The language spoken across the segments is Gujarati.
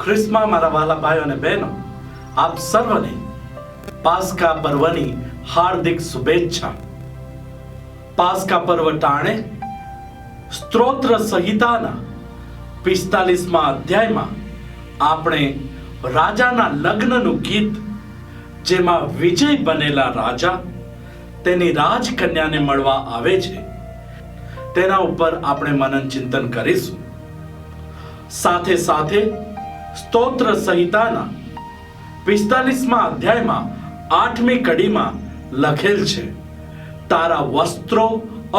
ખ્રિસ્તમાં મારા વહાલા ભાઈઓ અને બહેનો, આપ સર્વને પાસ્કા પર્વની હાર્દિક શુભેચ્છા. પાસ્કા પર્વ ટાણે સ્તોત્ર સંહિતાના 45મા અધ્યાયમાં આપણે રાજાના લગ્નનું ગીત, જેમાં વિજય બનેલા રાજા તેની રાજકન્યાને મળવા આવે છે, તેના ઉપર આપણે મનન ચિંતન કરીશું. સાથે સાથે સ્તોત્ર સંહિતાના 45મા અધ્યાયમાં 8મી કડીમાં લખેલ છે, તારા વસ્ત્રો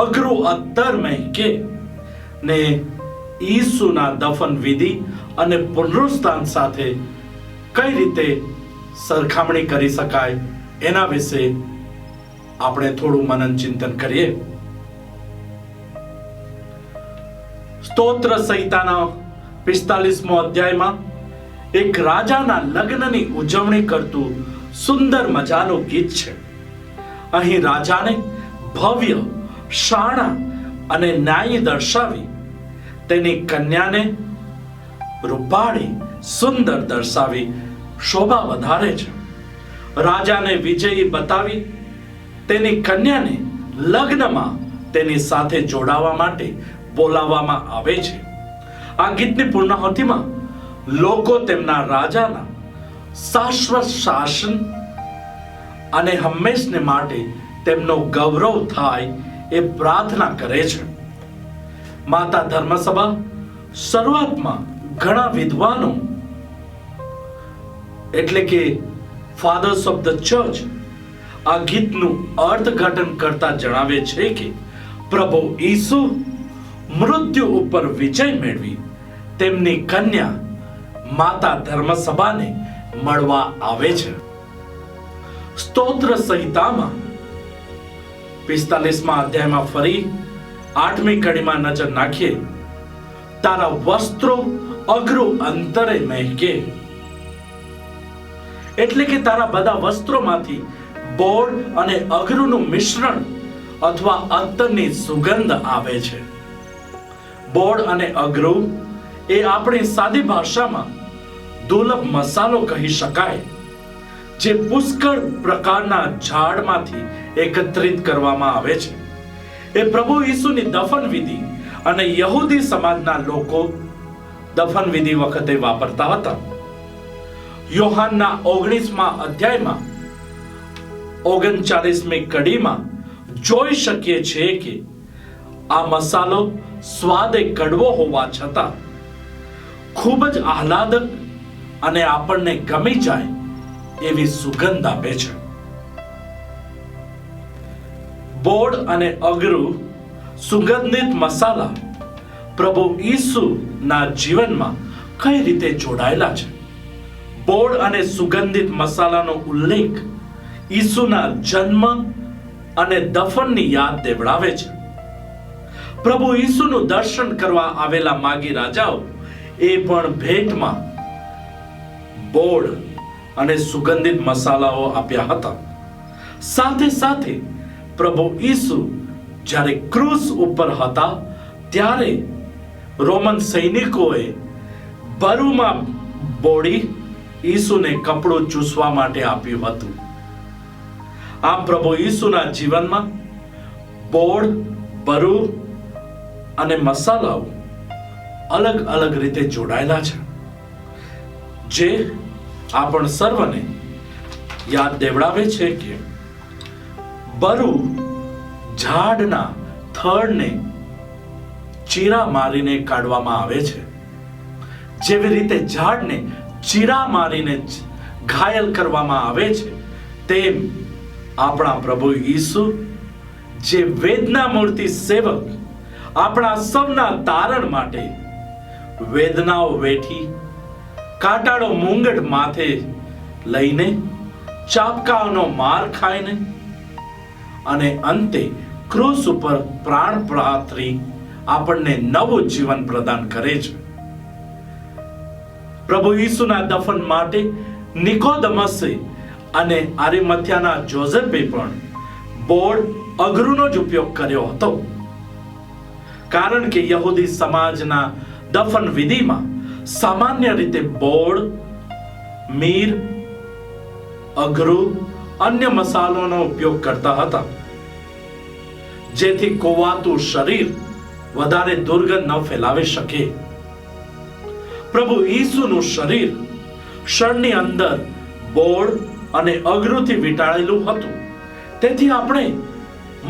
અઘરુ અત્તર મહેકે, ને ઈસુના દફન વિધિ અને પુનરુત્થાન સાથે કઈ રીતે સરખામણી કરી શકાય એના વિશે આપણે થોડું મનન ચિંતન કરીએ. સ્તોત્ર સંહિતાના 45મો અધ્યાયમાં એક રાજાના લગ્નની ઉજવણી કરતું સુંદર મજાનું ગીત છે. અહીં રાજાને ભવ્ય, શાણા અને ન્યાયી દર્શાવી તેની કન્યાને રૂપાળી, સુંદર દર્શાવી શોભા વધારે છે. રાજાને વિજયી બતાવી તેની કન્યાને લગ્નમાં તેની સાથે જોડાવા માટે બોલાવવામાં આવે છે. આ ગીતની પૂર્ણાહુતિમાં લોકો તેમના રાજાના શાશ્વત શાસન અને હંમેશને માટે તેમનો ગૌરવ થાય એ પ્રાર્થના કરે છે. માતા ધર્મસભા શરૂઆતમાં ઘણા વિદ્વાનો એટલે કે ફાધર્સ ઓફ ધ ચર્ચ આ ગીતનું અર્થઘટન કરતા જણાવે છે કે પ્રભુ ઈસુ મૃત્યુ ઉપર વિજય મેળવી તેમની કન્યા માતા ધર્મસભાને મળવા આવે છે. સ્તોત્ર સંહિતામાં 45મા અધ્યાયમાં ફરી 8મી કડીમાં નજર નાખીએ, તારા વસ્ત્રો અઘરુ અંતરે મહેકે, એટલે કે તારા બધા વસ્ત્રોમાંથી બોળ અને અઘરુનું મિશ્રણ અથવા અત્તરની સુગંધ આવે છે. બોળ અને અઘરુ એ આપણી સાદી ભાષામાં દુર્લભ મસાલો કહી શકાય, જે પુષ્કળ પ્રકારના ઝાડમાંથી એકત્રિત કરવામાં આવે છે. એ પ્રભુ ઈસુની દફન વિધિ અને યહૂદી સમાજના લોકો દફન વિધિ વખતે વાપરતા હતા. યોહાનના 19મા અધ્યાયમાં 39મી કડીમાં જોઈ શકીએ છીએ કે આ મસાલો સ્વાદે કડવો હોવા છતાં ખૂબ જ આહલાદક અને આપણને ગમી જાય એવી સુગંધ આપે છે. બોળ અને અઘરુ સુગંધિત મસાલા પ્રભુ ઈસુના જીવનમાં કઈ રીતે જોડાયેલા છે. બોળ અને સુગંધિત મસાલાનો ઉલ્લેખ ઈસુના જન્મ અને દફનની યાદ દેવડાવે છે. પ્રભુ ઈસુનું દર્શન કરવા આવેલા માગી રાજાઓ એ પણ ભેટમાં બોળ અને સુગંધિત મસાલાઓ આપ્યા હતા. સાથે સાથે પ્રભુ ઈસુ જ્યારે ક્રૂસ ઉપર હતા ત્યારે રોમન સૈનિકોએ બરુમાં બોળી ઈસુને કપડું ચૂસવા માટે આપ્યું હતું. આમ પ્રભુ ઈસુના જીવનમાં બોળ, બરુ અને મસાલાઓ અલગ અલગ રીતે જોડાયેલા છે, જે આપણ સર્વને યાદ દેવડાવે છે કે બરુ ઝાડના થડને ચીરા મારીને કાઢવામાં આવે છે. જેવી રીતે ઝાડને ચીરા મારીને ઘાયલ કરવામાં આવે છે, તેમ આપણા પ્રભુ ઈસુ જે વેદના મૂર્તિ સેવક આપણા સૌના તારણ માટે વેદનાઓ વેઠી, કાંટાળો મુંગટ માથે લઈને, ચાપકાઓનો માર ખાઈને અને અંતે ક્રૂસ ઉપર પ્રાણ પાથરી આપણને નવું જીવન પ્રદાન કરે છે. પ્રભુ ઈસુના દફન માટે નિકોદેમસે અને આરિમથ્યાના જોસેફે પણ બોળ, અઘરુનો જ ઉપયોગ કર્યો હતો. કારણ કે યહૂદી સમાજના દફન વિધિમાં સામાન્ય રીતે બોળ, મીર, અઘરું, અન્ય મસાલાનો ઉપયોગ કરતા હતા, જેથી કોવાતું શરીર વધારે દુર્ગંધ ન ફેલાવી શકે. પ્રભુ ઈસુનું શરીર શણની અંદર બોળ અને અઘરુથી વીંટાળેલું હતું. તેથી આપણે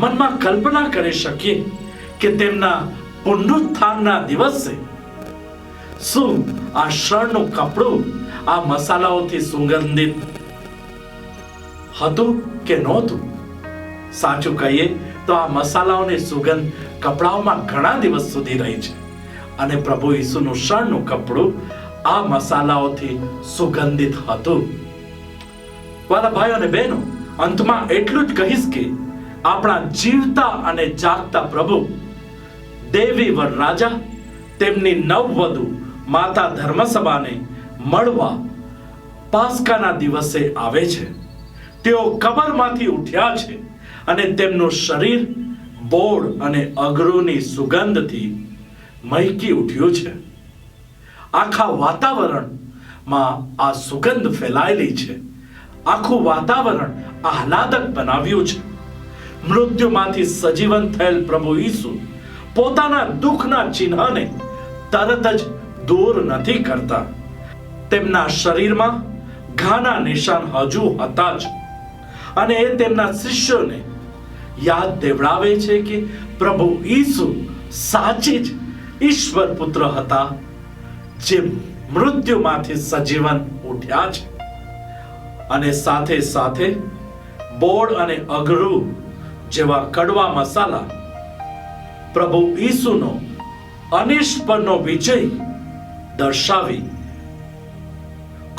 મનમાં કલ્પના કરી શકીએ કે તેમના પુનરુત્થાનના દિવસે શું આ શણનું કપડું આ મસાલાઓથી સુગંધિત હતું કે નહોતું? સાચું કહીએ તો આ મસાલાઓની સુગંધ કપડાઓમાં ઘણા દિવસ સુધી રહી છે, અને પ્રભુ ઈસુનું શણનું કપડું આ મસાલાઓથી સુગંધિત હતું. વાલા ભાઈઓ અને બહેનો, અંતમાં એટલું જ કહીશ કે આપણા જીવતા અને જાગતા પ્રભુ દેવી વરરાજા તેમની નવવધુ માતા ધર્મસભાને મળવા પાસ્કાના દિવસે આવે છે. તેઓ કબરમાંથી ઉઠ્યા છે અને તેમનું શરીર બોળ અને અઘરુની સુગંધથી મહેકી ઉઠ્યું છે. આખા વાતાવરણમાં આ સુગંધ ફેલાયેલી છે. આખું વાતાવરણ આહલાદક બનાવ્યું છે. મૃત્યુમાંથી સજીવન થયેલ પ્રભુ ઈસુ પોતાના દુઃખના ચિહ્નને તરત જ દૂર નથી કરતા. તેમના શરીરમાં ઘાના નિશાન હજુ હતા જ, અને એ તેમના શિષ્યોને યાદ દેવડાવે છે કે પ્રભુ ઈસુ સાચી જ ઈશ્વર પુત્ર હતા, જે મૃત્યુમાંથી સજીવન ઉઠ્યા છે. અને સાથે સાથે બોળ અને અઘરું જેવા કડવા મસાલા પ્રભુ ઈસુનો અનિષ્ટ પરનો વિજય દર્શાવી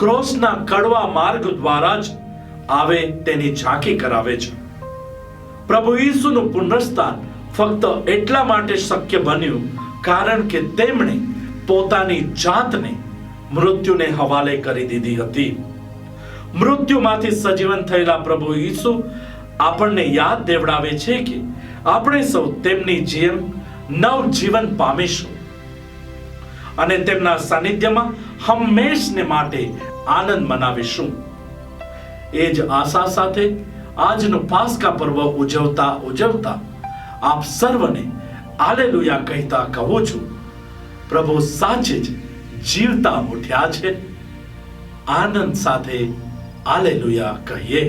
ક્રોસના કડવા માર્ગ દ્વારા જ આવે તેની ઝાંખી કરાવે છે. પ્રભુ ઈસુનું પુનરુત્થાન ફક્ત એટલા માટે શક્ય બન્યું કારણ કે તેમણે પોતાની જાતને મૃત્યુને હવાલે કરી દીધી હતી. મૃત્યુમાંથી સજીવન થયેલા પ્રભુ ઈસુ આપણને યાદ દેવડાવે છે કે આપણે સૌ તેમની જેમ નવજીવન પામીશું અને તેમના સાનિધ્યમાં હંમેશને માટે આનંદ મનાવીશું. એ જ આશા સાથે આજનું પાસ્કા પર્વ ઉજવતા આપ સર્વને હાલેલુયા કહેતા કહું છું, પ્રભુ સાચે જ જીવતા ઉઠ્યા છે. આનંદ સાથે હાલેલુયા કહીએ.